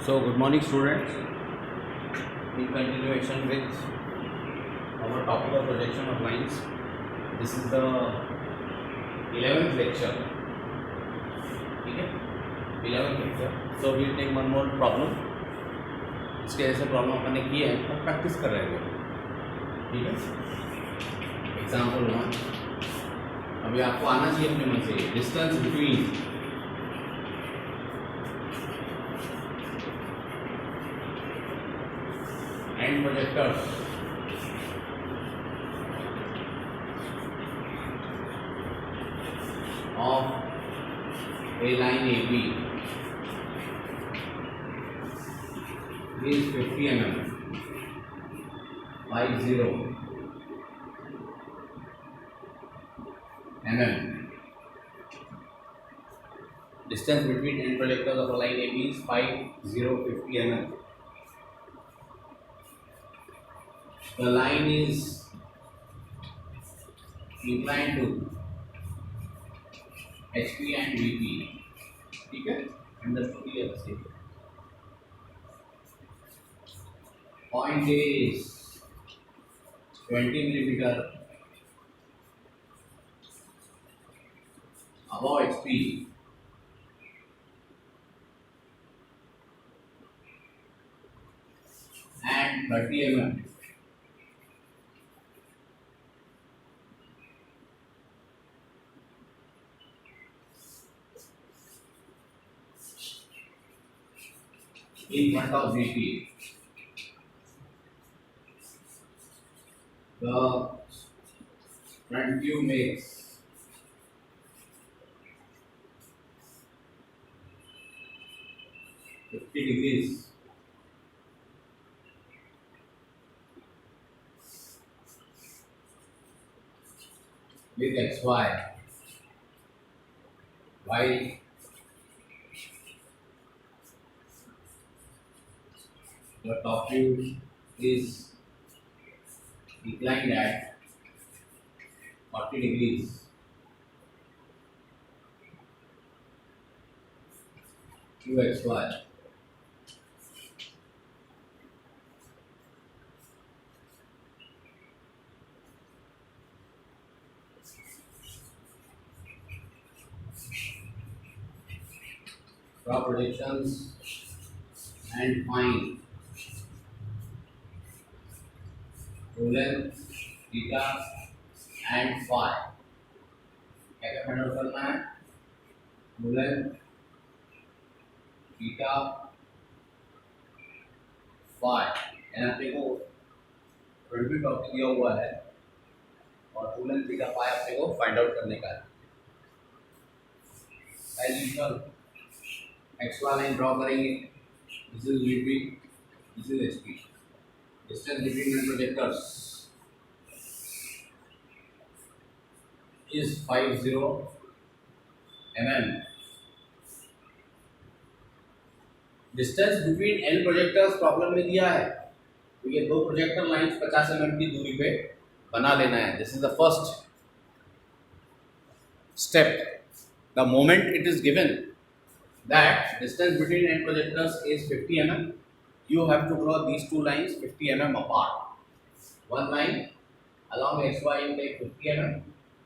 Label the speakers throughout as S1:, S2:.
S1: So, good morning, students. In continuation with our topic of projection of lines, this is the 11th lecture. Okay? 11th lecture. So, we'll take one more problem. इसके जैसे problem अपन ने किए हैं और practice कर रहे हैं. ठीक है. एग्जाम्पल 1. अभी आपको आना चाहिए अपने मन से distance between end projectors of a line AB is 50 mm, 50 mm. Distance between end projectors of a line AB is 50 mm. The line is inclined to HP and VP. ठीक है, understood here. Point A is 20 millimeter above HP and 30 mm. In front of VP. The front view makes 50 degrees with XY, while the top view is inclined at 40 degrees QXY. Draw projections and find length, theta and phi. क्या क्या find out करना है? length, theta, phi. यहाँ पे को front view topic दिया हुआ है और length, theta, phi आपने को फाइंड आउट करने का है. As usual, XY line draw करेंगे. This is VP, this is HP. Distance between the projectors is 50 mm. Distance between N projectors problem में दिया है, तो ये दो प्रोजेक्टर लाइंस 50 mm की दूरी पे बना लेना है. This is the first step. The moment it is given that distance between N projectors is 50 mm, you have to draw these two lines 50 mm apart. One line along XY you take 50 mm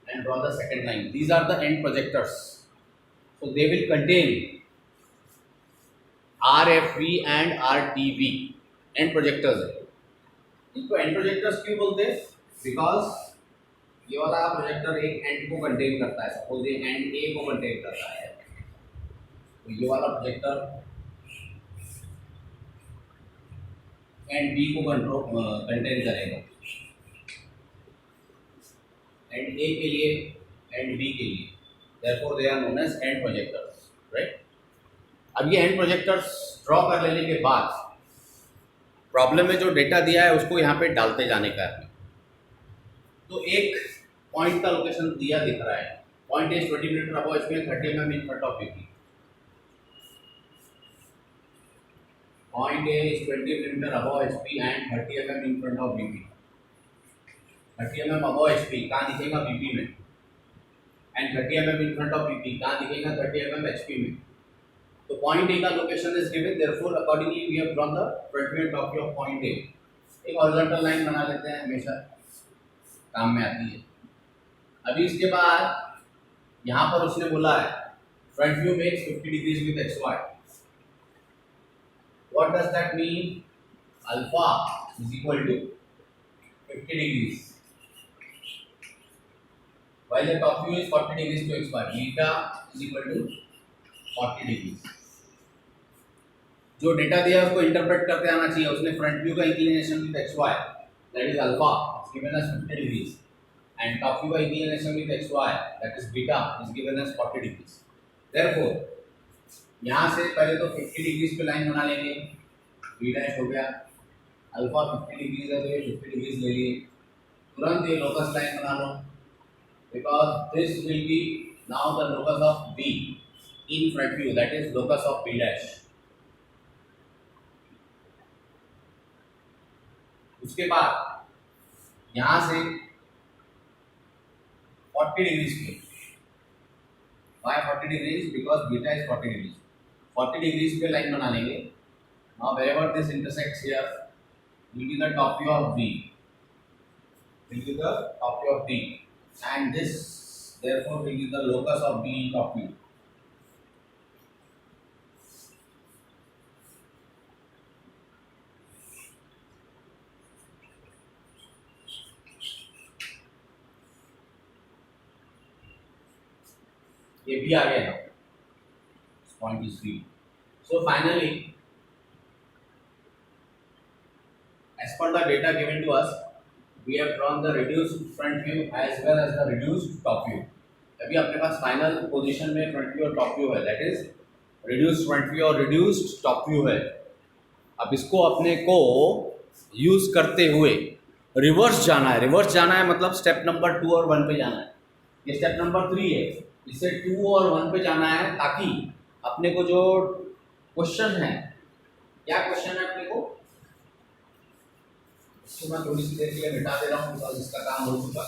S1: and draw the second line. These are the end projectors. So they will contain RFV and RTV. End projectors है. इसको end projectors क्यों बोलते हैं? Because ये वाला projector एक and को contain करता है. सपोज ये एंड ए को कंटेन करता है, तो ये वाला प्रोजेक्टर एंड बी को कंटेन करेगा. एंड ए के लिए एंड बी के लिए, therefore they are known as end projectors, right? अब ये end projectors ड्रॉ कर लेने के बाद प्रॉब्लम में जो डेटा दिया है उसको यहाँ पे डालते जाने का है. तो एक पॉइंट का लोकेशन दिया दिख रहा है. Point is 20 metre above HP and 30 mm in front of VP. Point A is 20 mm above HP and 30 mm in front of VP. 30 mm above HP कहाँ दिखेगा VP में, and 30 mm in front of VP कहाँ दिखेगा 30 mm HP में. तो point A का location is given, therefore accordingly we have drawn the front view and top view of point A. एक horizontal line बना लेते हैं, हमेशा काम में आती है। अभी इसके बाद यहाँ पर उसने बोला है front view makes 50 degrees with X Y. What does that mean? Alpha is equal to 50 degrees while the top view is 40 degrees to x y, beta is equal to 40 degrees। जो डेटा दिया है उसको interpret करते आना चाहिए। उसने front view का inclination with X Y that is alpha is given as 50 degrees and top view का inclination with X Y that is beta is given as 40 degrees। Therefore यहाँ से पहले तो 50 डिग्रीज पे लाइन बना लेंगे, बी डैश हो गया, अल्फा 50 डिग्रीज है तो ये 50 डिग्रीज ले लिए, तुरंत ये लोकस लाइन बना लो because this will be now the locus of B in front view, that is locus of B dash। उसके बाद यहाँ से 40 डिग्रीज पे, why 40 degrees? because beta is 40 degrees, 40 degrees पे लाइन बना लेंगे। now wherever this intersects here will be the top view of B, will be the top view of B and this therefore will be the locus of B in top view। ये भी आ गया ना, point is B। so finally as per the data given to us we have drawn the reduced front view as well as the reduced top view। अभी अपने पास final position में front view और top view है, that is reduced front view और reduced top view है। अब इसको अपने को यूज करते हुए रिवर्स जाना है। रिवर्स जाना है मतलब स्टेप नंबर 2 और 1 पे जाना है। ये स्टेप नंबर 3 है, इससे 2 और 1 पे जाना है ताकि अपने को जो क्वेश्चन है, क्या क्वेश्चन है अपने को, इसको मैं थोड़ी सी देर के लिए मिटा दे रहा हूँ बिकॉज इसका काम हो चुका।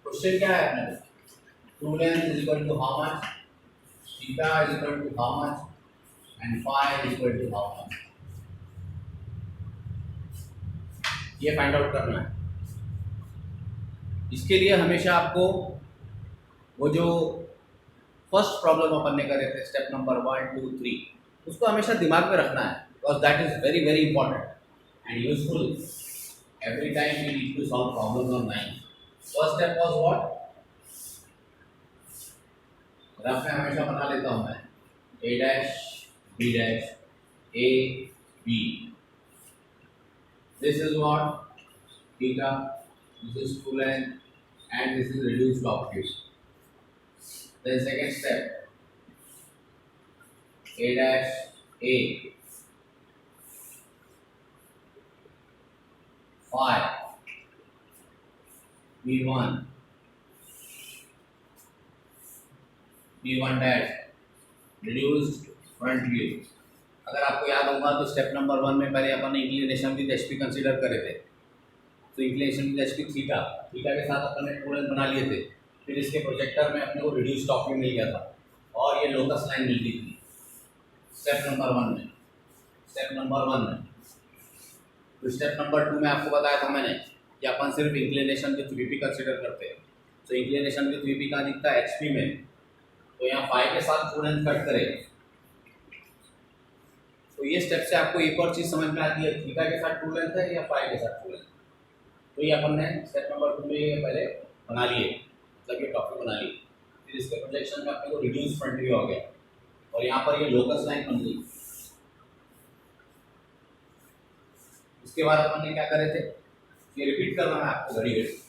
S1: क्वेश्चन क्या है अपने को? True length is equal to how much, theta is equal to how much and phi is equal to how much. ये फाइंड आउट करना है। इसके लिए हमेशा आपको वो जो फर्स्ट प्रॉब्लम अपन ने करे थे स्टेप नंबर 1 2 3 उसको हमेशा दिमाग में रखना है because that is very very important and useful every time we need to solve problems on line. First step was what? Rough में हमेशा बना लेता हूं मैं a dash b dash a b, this is what theta, this is true length and this is reduced top view. Then second step, a dash a, phi b1 dash reduced front view। अगर आपको याद होगा तो step number 1 में पहले अपन ने inclination with HP consider करे थे, तो इंक्लिनेशन विद एचपी थीटा के साथ अपन ने ट्रू लेंथ बना लिए थे। फिर इसके प्रोजेक्टर में अपने को रिड्यूस टॉप व्यू मिल गया था और ये लोकस लाइन मिल गई थी स्टेप नंबर 1 में। तो स्टेप नंबर 2 में आपको बताया था मैंने कि अपन सिर्फ इंक्लिनेशन विथ वीपी कंसीडर करते हैं। तो इंक्लिनेशन विथ वीपी का दिखता है एचपी में, तो यहाँ फाई के साथ ट्रू लेंथ कट करें। तो ये स्टेप से आपको एक और चीज़ समझ में आती है, थीटा के साथ ट्रू लेंथ है या फाई के साथ ट्रू लेंथ। तो ये अपन ने स्टेप नंबर 2 में पहले बना लिए, मतलब ये टॉप व्यू बना ली। फिर इसके प्रोजेक्शन में अपने को रिड्यूस फ्रंट व्यू आ गया और यहाँ पर ये लोकस लाइन बन गई। इसके बाद अपन ने क्या करे थे, ये रिपीट करना है आपको घड़ी घड़ी।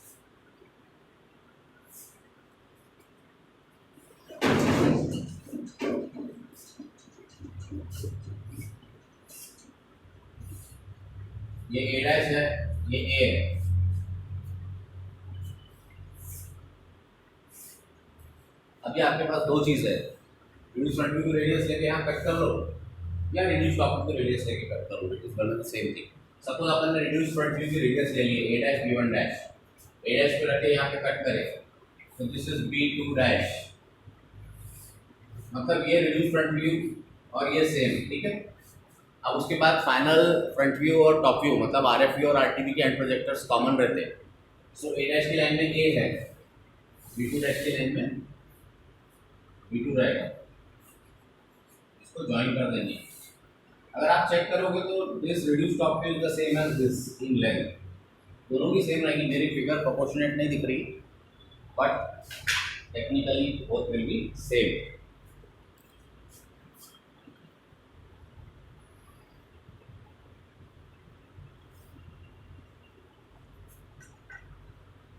S1: ये ए डैश है, ये ए है। अभी आपके पास दो चीज़ है, रिड्यूस फ्रंट व्यू की रेडियस लेके यहाँ कट कर लो या रिड्यूस टॉप व्यू की रेडियस लेके कट कर लो, it is one the same thing. Suppose अपन ने रिड्यूस फ्रंट व्यू की रेडियस ले ली A dash b1 dash, A dash पे रखे यहाँ पे कट करे, तो दिस इज B2 डैश, मतलब ये रिड्यूस फ्रंट व्यू और ये सेम, ठीक है। अब उसके बाद फाइनल फ्रंट व्यू और टॉप व्यू, मतलब RFV और RTV के एंड प्रोजेक्टर्स कॉमन रहते हैं। सो ए डैश की लाइन में ए है, B2 डैश की लाइन में B2 रहेगा, इसको ज्वाइन कर देंगे। अगर आप चेक करोगे तो this reduce top view is the same as this in length, दोनों की सेम रहेगी। मेरी फिगर प्रोपोर्शनेट नहीं दिख रही, but technically both will be same.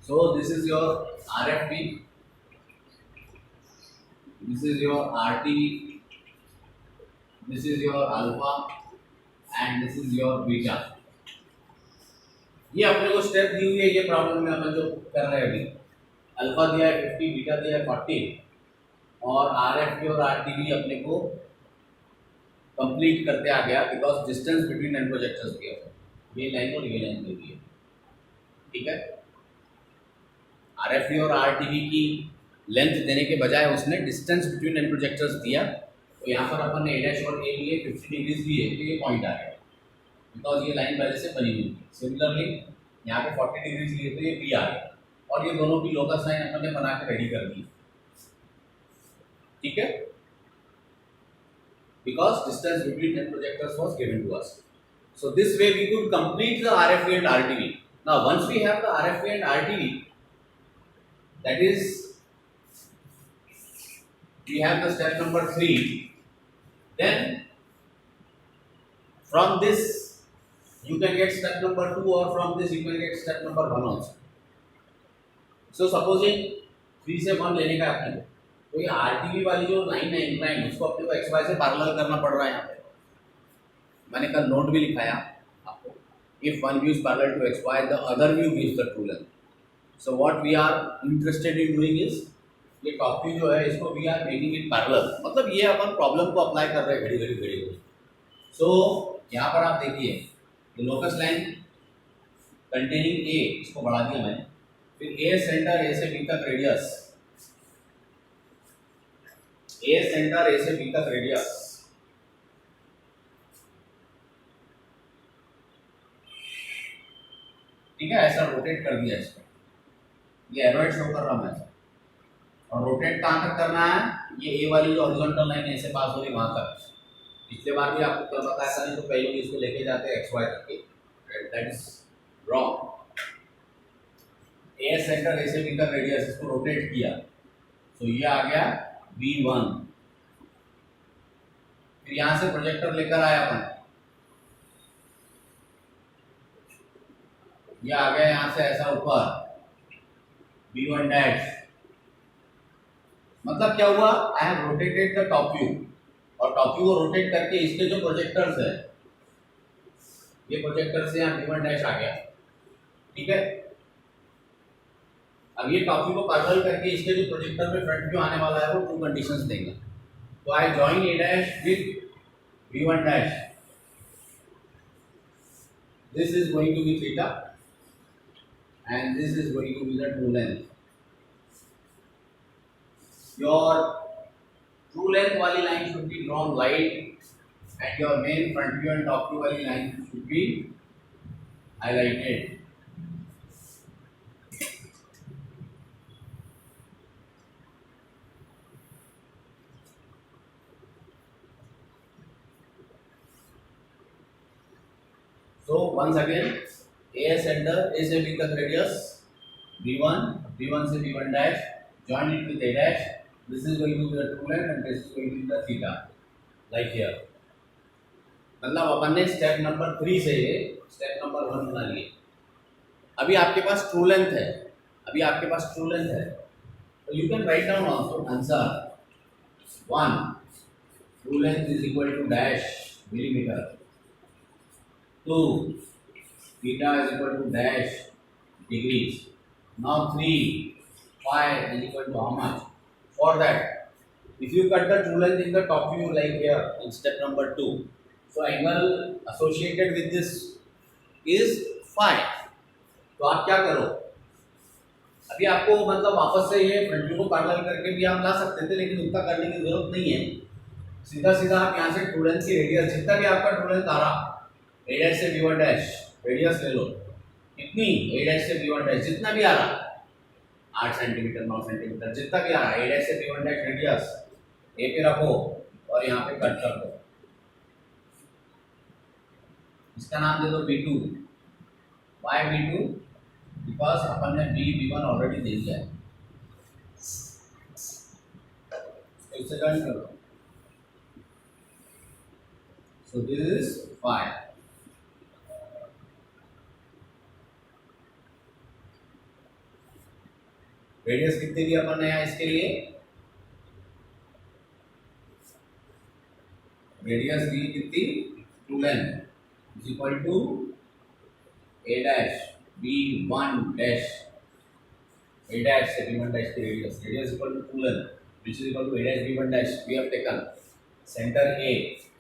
S1: So this is your RFP, this is your RTV, this is your alpha and this is your beta। ये अपने को स्टेप दी हुई है, ये प्रॉब्लम में अपन जो कर रहे हैं अभी, अल्फा दिया है 50, बीटा दिया है 40 और RFP और RTV अपने को कंप्लीट करते आ गया because distance between and projectors दिया है, ये लाइन और ये लाइन दे दी है, ठीक है। RFP और RTV की लेंथ देने के बजाय उसने डिस्टेंस बिटवीन एंड प्रोजेक्टर्स दिया, तो यहाँ पर अपन ने ए डैश और ए लिए 50 डिग्रीज लिए, तो ये पॉइंट आ गया बिकॉज ये लाइन पहले से बनी हुई थी। सिमिलरली यहाँ पे 40 डिग्रीज लिए, तो ये बी आ गया और ये दोनों की लोकस लाइन अपन ने बना के रेडी कर दी, ठीक है, because distance between and projectors was given to us. So this way we could complete the RFP and RTV। Now once we have the RFP and RTV, that is we have the step number 3, then from this you can get step number 2 or from this you can get step number 1 also। so supposing 3 से 1 लेने का अपने को, तो ये RTV वाली जो line है इंक्लाइन, उसको अपने को XY से पैरेलल करना पड़ रहा है। यहाँ पे मैंने कल नोट भी लिखाया आपको, if one view is parallel to XY the other view gives the true length। So what we are interested in doing is, ये टॉप व्यू जो है इसको we are making it parallel, मतलब ये अपन प्रॉब्लम को अप्लाई कर रहे हैं घड़ी घड़ी। सो यहाँ पर आप देखिए ये लोकस लाइन कंटेनिंग A, इसको बढ़ा दिया मैंने, फिर A सेंटर A से B तक रेडियस, A सेंटर A से B तक रेडियस, ठीक है, ऐसा रोटेट कर दिया इसको, ये एरोइड शो कर रहा हूं मैं, और रोटेट कहाँ तक करना है, ये ए वाली जो हॉरिजॉन्टल लाइन ऐसे पास हो रही वहां तक। पिछले बार भी आपको क्या बताया था, नहीं तो कई लोग इसको लेके जाते हैं XY तक के, that is wrong. A centre A से बी तक रेडियस, इसको रोटेट किया तो ये आ गया B1, फिर यहां से प्रोजेक्टर लेकर आया अपन, ये आ गया यहाँ से ऐसा ऊपर B1 डैश, मतलब क्या हुआ, I have rotated the top view, और टॉप व्यू को रोटेट करके इसके जो प्रोजेक्टर्स है, ये प्रोजेक्टर से यहाँ B1 डैश आ गया, ठीक है। अब ये टॉप व्यू को पैरेलल करके इसके जो प्रोजेक्टर में फ्रंट व्यू आने वाला है वो 2 कंडीशंस देंगे। तो I join A dash with B1 dash, this is going to be theta and this is going to be the true length। Your true length wali line should be drawn light and your main front view and top view wali line should be highlighted। So once again, A center A से B तक radius B1, B1 से B1 dash, join it with A dash, this is going to be the true length and this is going to be the theta, like here। मतलब अपन ने step number 3 से step number 1 बना लिए। अभी आपके पास true length है, तो you can write down also answer 1, true length is equal to dash millimetre, 2 theta is equal to dash degrees, now 3 phi is equal to how much? For that, if you cut the true length in the top view like here in step number 2, so angle associated with this is phi। तो आप क्या करो, अभी आपको मतलब वापस से ये फ्रंट व्यू को पैरेलल करके भी आप ला सकते थे, लेकिन उतना करने की जरूरत नहीं है। सीधा सीधा आप यहाँ से टू लेंथ की रेडियस, जितना भी आपका टू लेंथ आ रहा, ए डैश से बी वन डैश रेडियस ले लो, कितनी ए डैश से बी वन डैश जितना भी आ रहा 8 सेंटीमीटर 9 सेंटीमीटर जितना भी आ रहा, ए डैश से बी वन डैश रेडियस ए पे रखो और यहाँ पे कट कर दो। इसका नाम दे दो B2। Y B2? बिकॉज अपन ने B1 ऑलरेडी दे दिया है, इससे ज्वाइन करो। So this is 5। रेडियस कितनी दी अपन ने यहाँ इसके लिए? रेडियस दी कितनी? True length is equal to A dash B1 dash, A dash से B1 डैश की radius, radius equal to true length which is equal to a dash B1 dash. We have taken center A,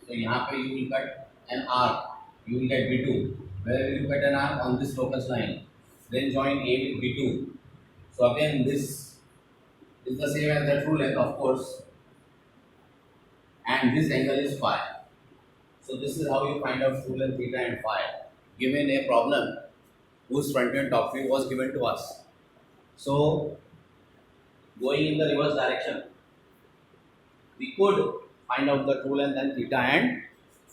S1: so यहाँ पे you will cut an arc, you will get B2. Where will you cut an arc? On this locus line, then join A with B2. So again this is the same as the true length of course, and this angle is phi. So this is how you find out true length theta and phi given a problem whose front and top view was given to us. So going in the reverse direction, we could find out the true length and theta and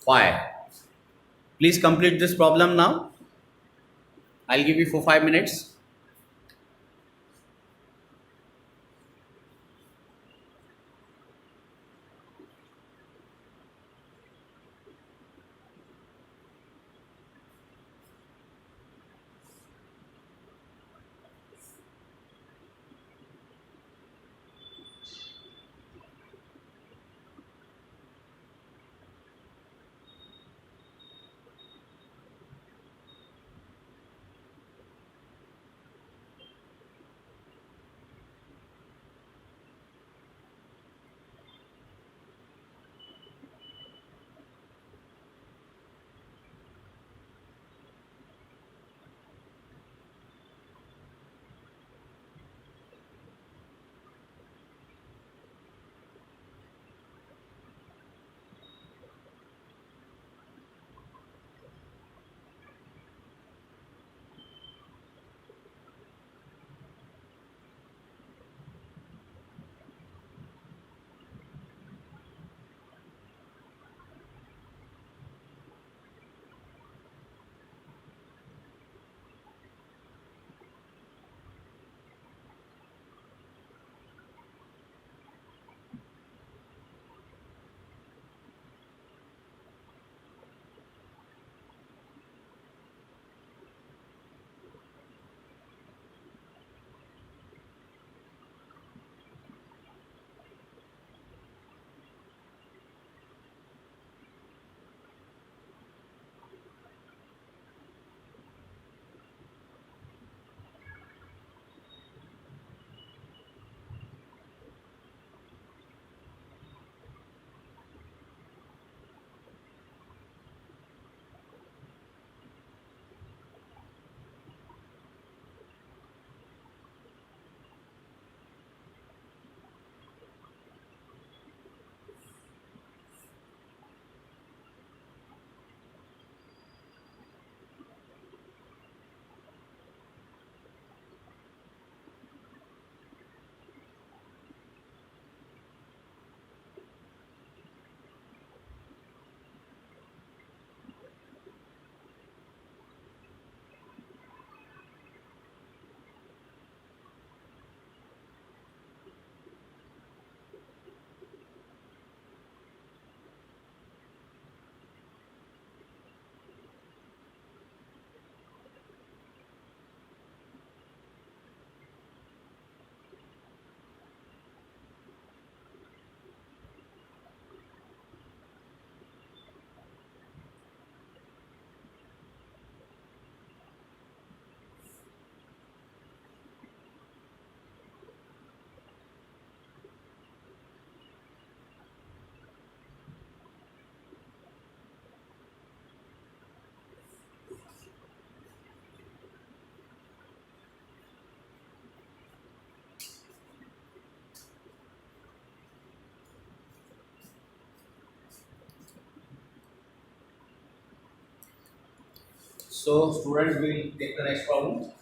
S1: phi. Please complete this problem now. I'll give you 5 minutes. So students will take the next problem.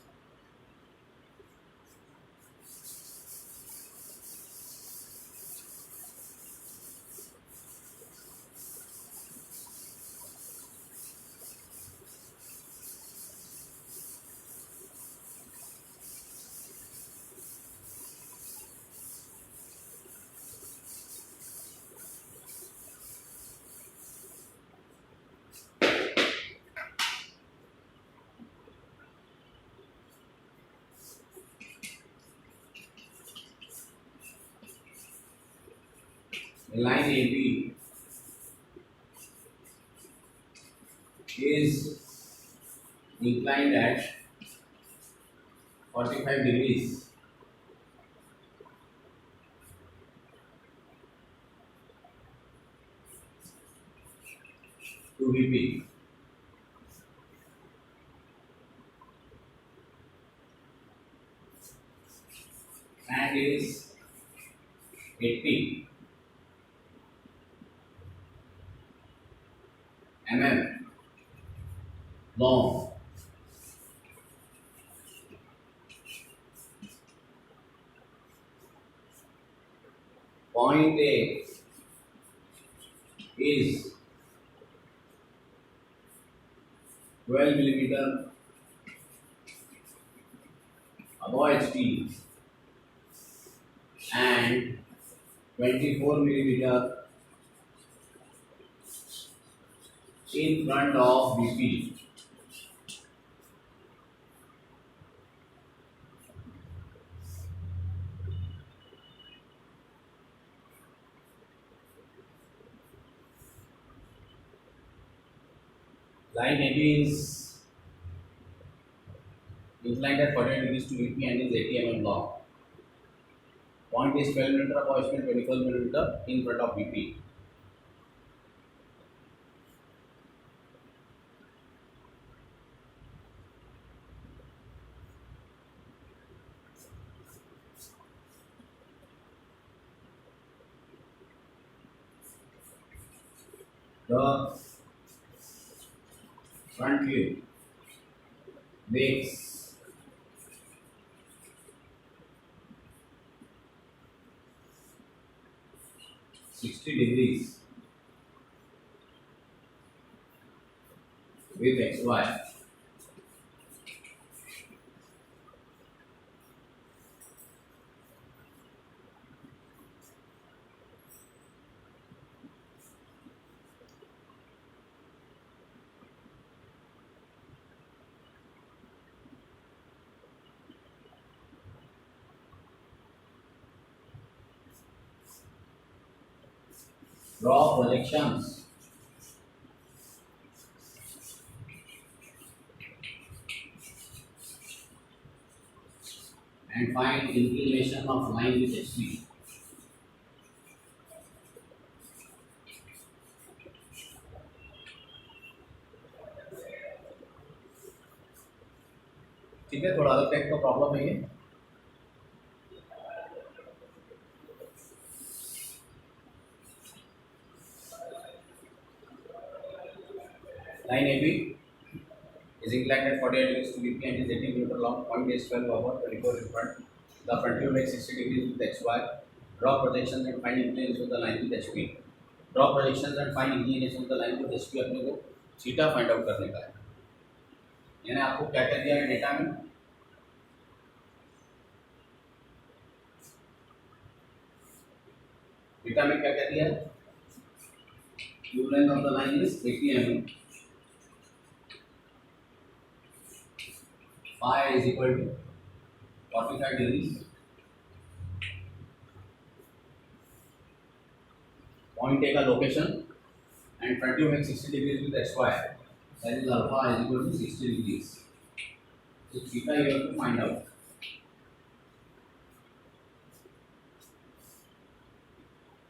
S1: Line AB is inclined at 45 degrees to VP and is 80 mm long. Point A is 12 millimeter above HT and 24 millimeter in front of BP. Line AB is inclined at 48 degrees to VP and is 80 mm long. Point is 12 mm above HT and 24 mm in front of BP. The front view makes 60 degrees with XY. Draw projections and find inclination of line with HP. ठीक है, थोड़ा अलग type का problem है ये. Line AB is inclined at 48 degrees to VP and is 18 meter long. Point is 12 over 24 in front. The front view makes 60 degrees with XY. Draw projections and find inclination of the line with HP. Draw projections and find inclination of the line with HP. अपने को theta find out करने का है. यानी आपको क्या क्या दिया है डेटा में? डेटा में क्या क्या दिया है? View length of the line is 80 mm. Phi is equal to 45 degrees. Point A का location and front view makes 60 degrees with XY. That is alpha is equal to 60 degrees. So theta you have to find out.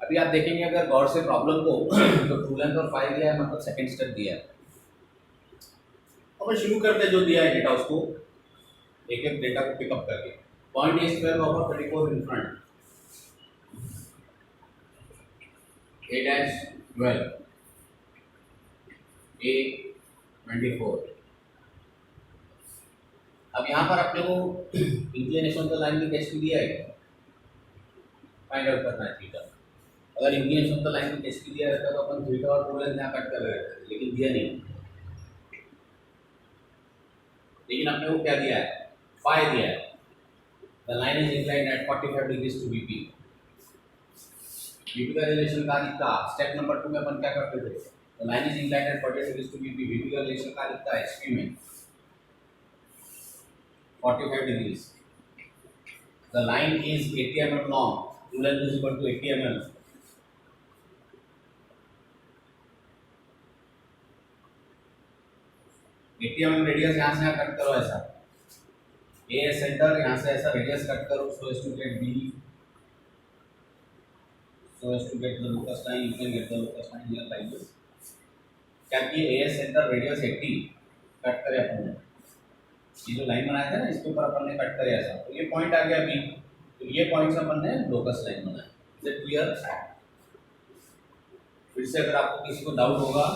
S1: अभी आप देखेंगे अगर गौर से problem को तो true length और phi दिया है, मतलब सेकंड स्टेप दिया है. अब शुरू करते हैं जो दिया है डेटा उसको एक एक डेटा को पिकअप करके. Point A square over 34 in front, A dash 12, ए 24, अब यहाँ पर अपने को इंक्लिनेशन ऑफ द लाइन भी कैच दिया है, फाइंड आउट करना है थीटा। अगर इंक्लिनेशन ऑफ द लाइन भी कैच दिया रहता तो अपन थीटा और टोरेंस यहाँ कट कर रहे थे, लेकिन दिया नहीं। लेकिन अपने को क्या दिया है, फाई दिया है। The line is inclined at 45 degrees to VP. VP का रिलेशन का दिखता, स्टेप नंबर 2 में अपन क्या करते थे, the line is inclined at 45 degrees to VP. VP का रिलेशन का दिखता है एचपी में 45 degrees. The line is 80 mm long. Length is equal to 80 mm. Radius यहाँ से यहाँ कट करो ऐसा, ए सेंटर यहाँ से ऐसा रेडियस कट करो, so as to get B, so as to get the locus line, you can get the locus line here like this. क्या कि ए सेंटर रेडियस 80 कट करे अपन ने, ये जो लाइन बनाया था ना इसके ऊपर अपन ने कट करे ऐसा, तो ये पॉइंट आ गया बी, तो ये पॉइंट से अपन ने लोकस लाइन बनाया। Is it clear? फिर से अगर आपको किसी को डाउट होगा,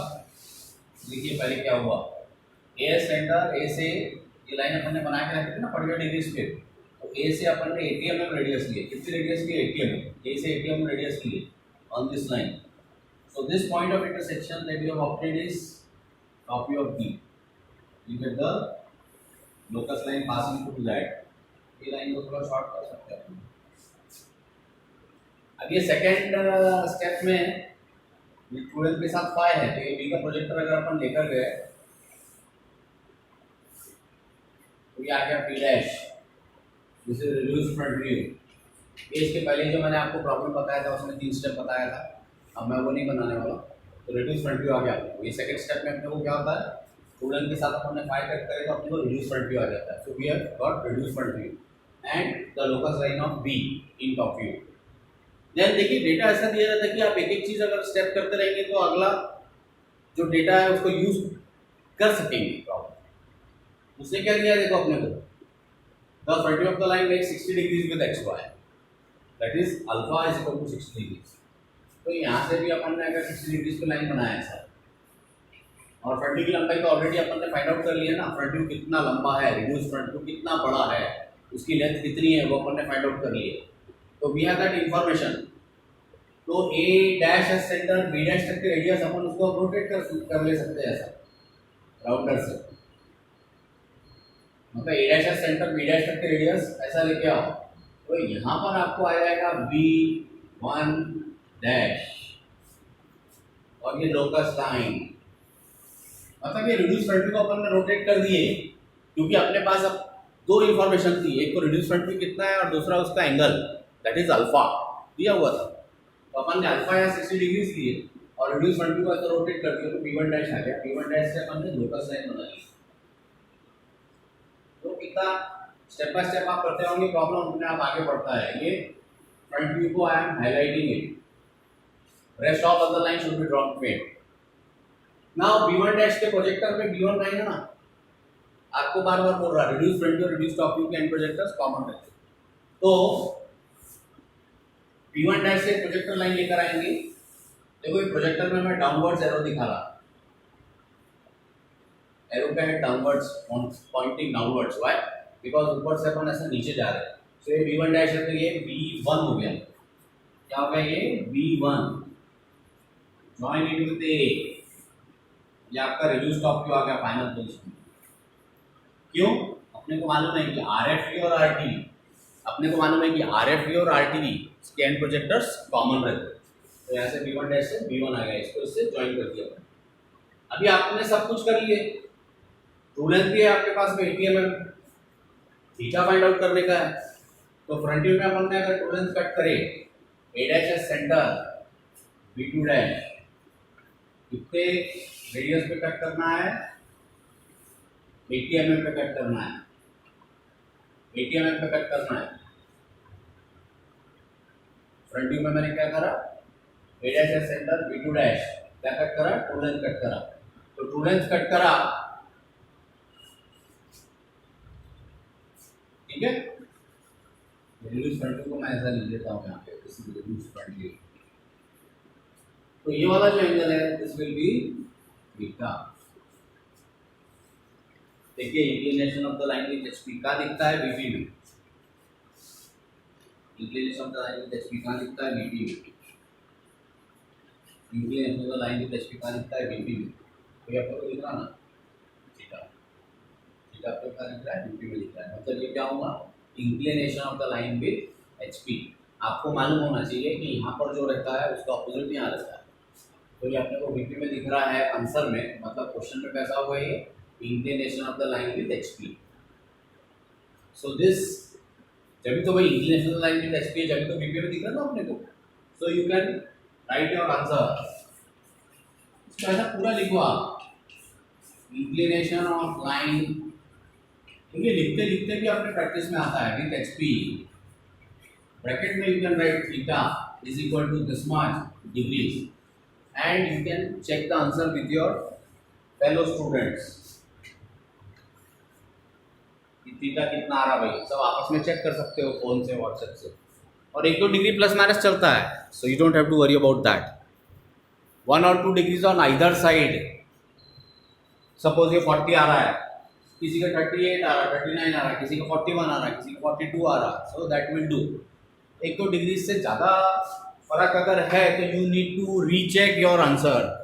S1: देखिए पहले क्या हुआ, ए सेंटर, ए से ये लाइन अपन ने बना के रखी थी ना 45 डिग्री पे, तो ए से अपन ने 80 mm रेडियस लिए। कितनी रेडियस लिए? 80 mm। ए से 80 mm रेडियस लिए on this line. So this point of intersection that you have obtained is copy of B. You get the locus line passing to that. ये लाइन को थोड़ा short कर सकते हैं। अब ये सेकेंड स्टेप में स्टूडेंट के साथ फाई है, तो ये बी का प्रोजेक्टर अगर अपन लेकर गए तो ये आ गया P dash, this is reduced front view. इसके पहले जो मैंने आपको प्रॉब्लम बताया था उसमें 3 स्टेप बताया था, अब मैं वो नहीं बनाने वाला। तो रिड्यूस फ्रंट व्यू आ गया। ये सेकंड स्टेप में अपने को क्या होता है, स्टूडेंट के साथ अपन ने फाई कट करे तो अपने को रिड्यूस फ्रंट व्यू आ जाता है। So we have got reduce front view and the locus line of B in top view. Then देखिए डेटा ऐसा दिया जाता है कि आप एक एक चीज अगर स्टेप करते रहेंगे तो अगला जो डेटा है उसको यूज कर सकेंगे प्रॉब्लम। उसने क्या दिया देखो अपने को, the front view of the line makes 60 degrees with X Y, that is alpha is equal to 60 degrees. तो यहाँ से भी अपन ने अगर 60 डिग्रीज पे लाइन बनाया है सर, और फ्रंट व्यू की लंबाई तो ऑलरेडी अपन ने फाइंड आउट कर लिया ना, फ्रंट व्यू कितना लंबा है, रिड्यूस फ्रंट व्यू कितना बड़ा है, उसकी लेंथ कितनी है वो अपन ने फाइंड आउट कर लिया। तो वी हैव दैट इंफॉर्मेशन। तो A dash as centre B dash तक की रेडियस अपन उसको रोटेट कर ले सकते हैं ऐसा राउंडर से, मतलब A dash as centre B dash तक की रेडियस ऐसा लेके आओ, तो यहाँ पर आपको आ जाएगा B1 डैश और ये लोकस लाइन। मतलब ये रिड्यूस फ्रंट व्यू को अपन ने रोटेट कर दिए, क्योंकि अपने पास अब 2 इंफॉर्मेशन थी, एक तो रिड्यूस फ्रंट व्यू कितना है और दूसरा उसका एंगल दैट इज अल्फा दिया हुआ था। तो अपन ने अल्फा या 60 डिग्रीज लिए और रिड्यूस फ्रंट व्यू को ऐसा रोटेट कर दिया तो B1 डैश आ गया। B1 डैश से अपन ने लोकस लाइन बना ली। तो कितना स्टेप बाय स्टेप आप करते होंगे, प्रॉब्लम अपने आप आगे बढ़ता है। ये फ्रंट व्यू को I am highlighting it, rest of the line should be drawn fade. Now B1 dash के प्रोजेक्टर में B1 लाइन है ना, आपको बार बार बोल रहा है reduce front view reduce top view के एंड प्रोजेक्टर्स कॉमन रहते हैं। तो B1 डैश से प्रोजेक्टर लाइन लेकर आएंगे। देखो ये प्रोजेक्टर में मैं डाउनवर्ड्स एरो दिखा रहा, एरो का है downwards, pointing downwards. Why? Because ऊपर से अपन ऐसा नीचे जा रहे हैं। तो ये B1 डैश है तो ये B1 हो गया। क्या हो गया ये B1 join it with A, ये आपका रिड्यूस टॉप व्यू आ गया फाइनल पोजीशन। क्यों? अपने को मालूम है कि RFV और RTV, अपने को मालूम है कि RFV और RTV के एंड प्रोजेक्टर्स कॉमन रहते हैं। तो यहाँ से B1 डैश से B1 आ गया, इसको इससे ज्वाइन कर दिया। अभी आपने सब कुछ कर लिए, ट्रू लेंथ भी है आपके पास में 80 mm, थीटा फाइंड आउट करने का है। तो फ्रंट व्यू में अपन ने अगर ट्रू लेंथ कट करे A dash as centre B2 dash, कितने रेडियस पे कट करना है? 80 mm पे कट करना है, 80 mm पे कट करना है। फ्रंट व्यू में मैंने क्या करा, A dash as centre B2 dash क्या कट करा? ट्रू लेंथ कट करा। तो ट्रू लेंथ कट करा, ठीक है। रिड्यूस फ्रंट व्यू को मैं ऐसा लिख देता हूँ यहाँ पे, this is reduce front view. तो ये वाला जो एंगल है दिस विल बी बीटा। देखिए inclination of the line with HP कहाँ दिखता है, वीपी में। Inclination of the line with HP कहाँ दिखता है, वीपी में। Inclination of the line with HP कहाँ दिखता है, वीपी में। तो ये आपको दिख रहा ना, थीटा। थीटा आपको कहाँ दिख रहा है, वीपी में दिख रहा है। मतलब ये क्या होगा, inclination of the line with HP. आपको मालूम होना चाहिए कि यहाँ पर जो रहता है उसका ऑपोजिट यहाँ रहता है। तो ये अपने को वीपी में दिख रहा है आंसर में, मतलब क्वेश्चन में कैसा हुआ ये, inclination of the line with HP. So this, जब तो भाई inclination of the line with HP, जब तो वीपी में दिख रहा है ना अपने को। So you can right your answer. इसको ऐसा पूरा लिखो आप, इंक्लिनेशन ऑफ लाइन, क्योंकि लिखते लिखते भी अपने प्रैक्टिस में आता है विद एचपी। ब्रैकेट में you can write theta is equal to this much degrees, and you can check the answer with your fellow students। Theta कितना आ रहा भाई, सब आपस में चेक कर सकते हो फोन से, व्हाट्सएप से। और 1-2 डिग्री प्लस माइनस चलता है, so you don't have to worry about that. 1 और 2 degrees on either side. Suppose ये 40 आ रहा है, किसी का 38 आ रहा है, 39 आ रहा है, किसी का 41 आ रहा है, किसी का 42 आ रहा है, so that will do. 1-2 degree से ज़्यादा फर्क अगर है तो you need to recheck your answer.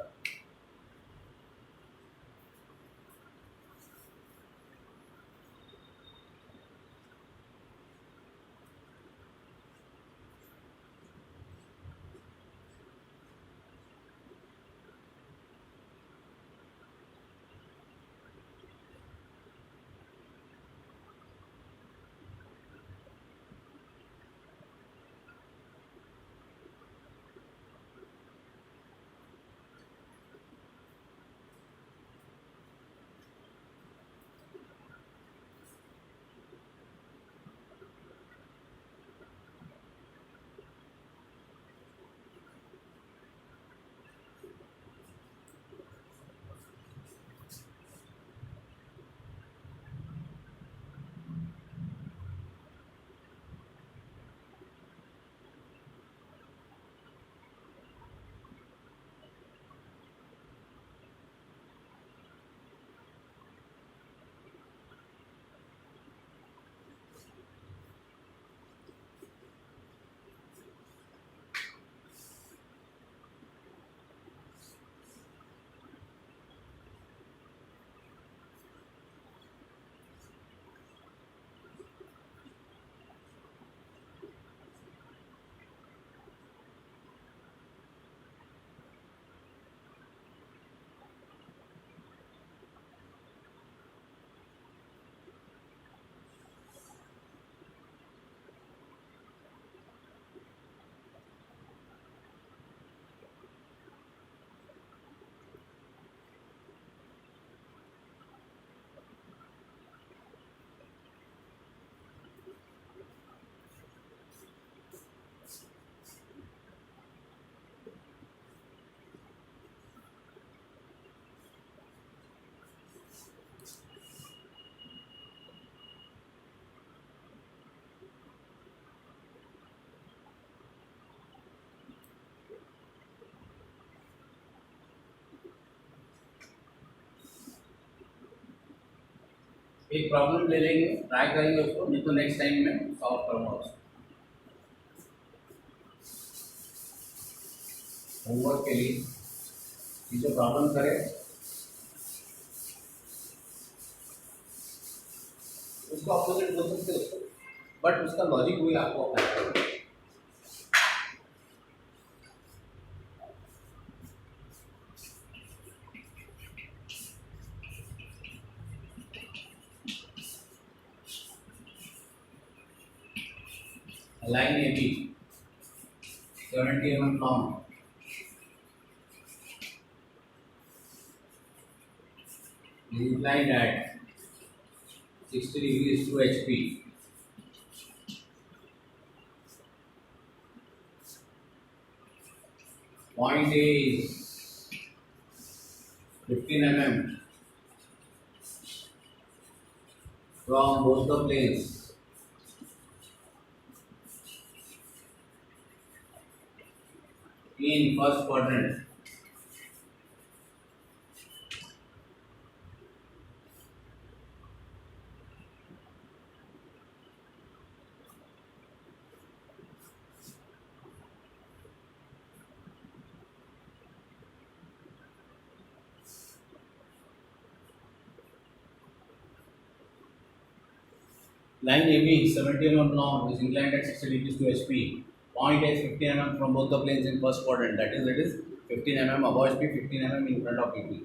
S1: एक प्रॉब्लम ले लेंगे, ट्राई करेंगे उसको, नहीं तो नेक्स्ट टाइम में सॉल्व करूँगा उसको। होमवर्क के लिए ये जो प्रॉब्लम करे उसको अपोजिट बोल सकते हो उसको, बट उसका लॉजिक वही आपको अप्लाई करना है। Line A B 70 mm long, inclined at 60 degrees to HP. Point A is 15 mm from both the planes. In first quadrant. line AB 70 mm long is inclined at 60 degrees to HP. Point is 15 mm from both the planes in first quadrant. That is, it is 15 mm above HP, 15 mm in front of PP.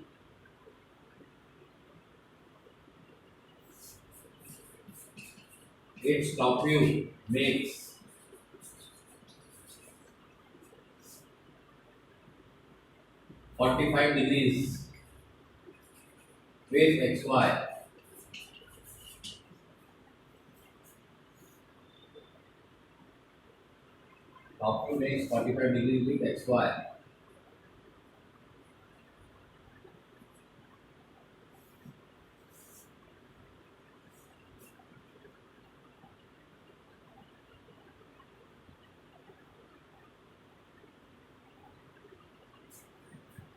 S1: Its top view makes 45 degrees with XY. Top view makes 45 degrees with XY.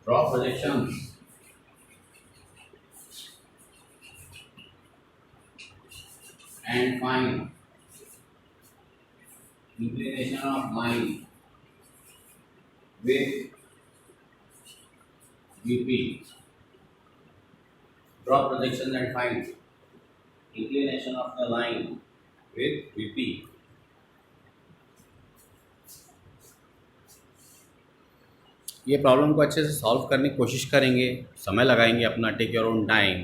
S1: Draw projections and find inclination of line with VP. Draw projections and find inclination of the line with VP. ये problem को अच्छे से solve करने की कोशिश करेंगे, समय लगाएंगे अपना, टेक योर ओन टाइम,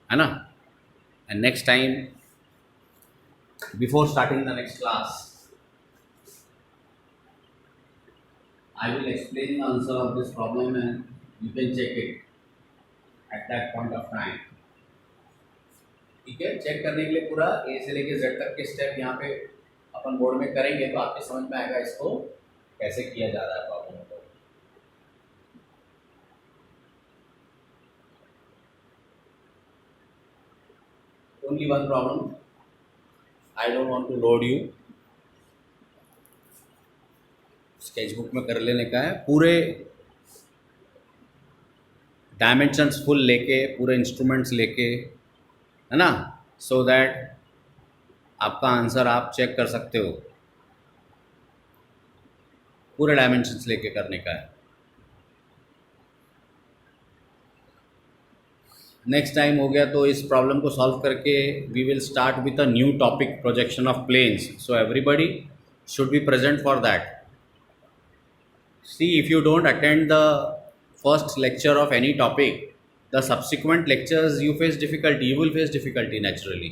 S1: है ना. And next time before starting the next class I will explain the answer of this problem and you can check it at that point of time. ठीक है, चेक करने के लिए पूरा ए से लेके जेड तक के स्टेप यहाँ पे अपन बोर्ड में करेंगे तो आपके समझ में आएगा इसको कैसे किया जा रहा है प्रॉब्लम को. Only one problem. I don't want to load you. Sketchbook में कर लेने का है, पूरे डायमेंशंस फुल लेके, पूरे इंस्ट्रूमेंट्स लेके, है ना, सो दैट आपका आंसर आप चेक कर सकते हो. पूरे डायमेंशंस लेके करने का है. नेक्स्ट टाइम हो गया तो इस प्रॉब्लम को सॉल्व करके we will start with a new topic, projection of planes. So everybody should be present for that. See, if you don't attend the first lecture of any topic, the subsequent lectures you face difficulty, you will face difficulty naturally.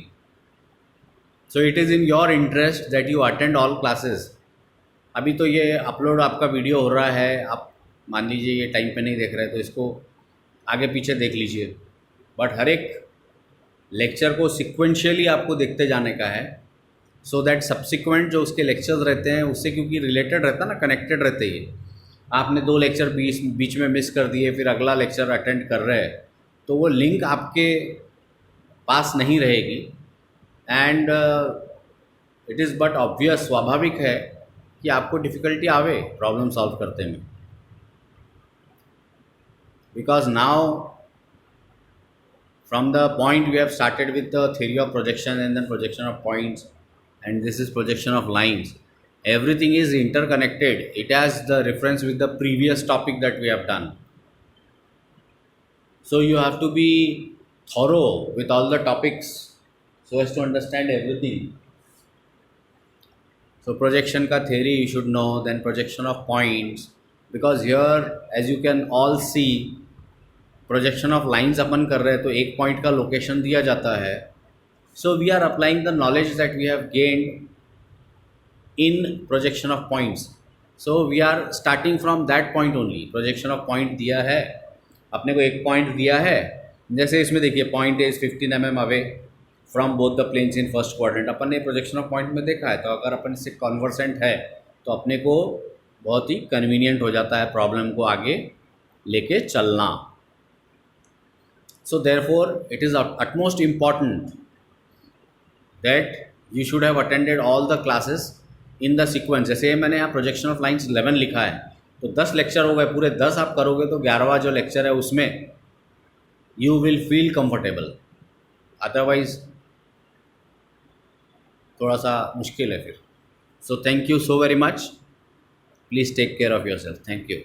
S1: So it is in your interest that you attend all classes. अभी तो ये upload आपका video हो रहा है, आप मान लीजिए ये टाइम पे नहीं देख रहे तो इसको आगे पीछे देख लीजिए, बट हर एक लेक्चर को सिक्वेंशियली आपको देखते जाने का है, सो दैट सब्सिक्वेंट जो उसके लेक्चर्स रहते हैं उससे, क्योंकि रिलेटेड रहता है ना, कनेक्टेड रहते हैं. आपने 2 लेक्चर बीच में मिस कर दिए, फिर अगला लेक्चर अटेंड कर रहे हैं, तो वो लिंक आपके पास नहीं रहेगी. And it is but obvious, स्वाभाविक है कि आपको डिफ़िकल्टी आवे प्रॉब्लम सॉल्व करते में, because now from the point we have started with the theory of projection and then projection of points and this is projection of lines. Everything is interconnected. It has the reference with the previous topic that we have done. So you have to be thorough with all the topics so as to understand everything. So projection ka theory you should know, then projection of points, because here as you can all see projection of lines अपन कर रहे हैं तो एक point का location दिया जाता है. So we are applying the knowledge that we have gained in projection of points. So we are starting from that point only. projection of point दिया है अपने को, एक point दिया है, जैसे इसमें देखिए point is 15 mm away from both the planes in first quadrant. अपन ने projection of point में देखा है, तो अगर अपन इससे कन्वर्सेंट है तो अपने को बहुत ही कन्वीनियंट हो जाता है प्रॉब्लम को आगे लेके चलना. So therefore it is utmost important that you should have attended all the classes in the sequence. जैसे मैंने यहाँ प्रोजेक्शन ऑफ लाइन्स 11 लिखा है, तो 10 लेक्चर हो गए, पूरे 10 आप करोगे तो 11वां जो लेक्चर है उसमें you will feel comfortable. Otherwise थोड़ा सा मुश्किल है फिर. So thank you so very much. Please take care of yourself. Thank you.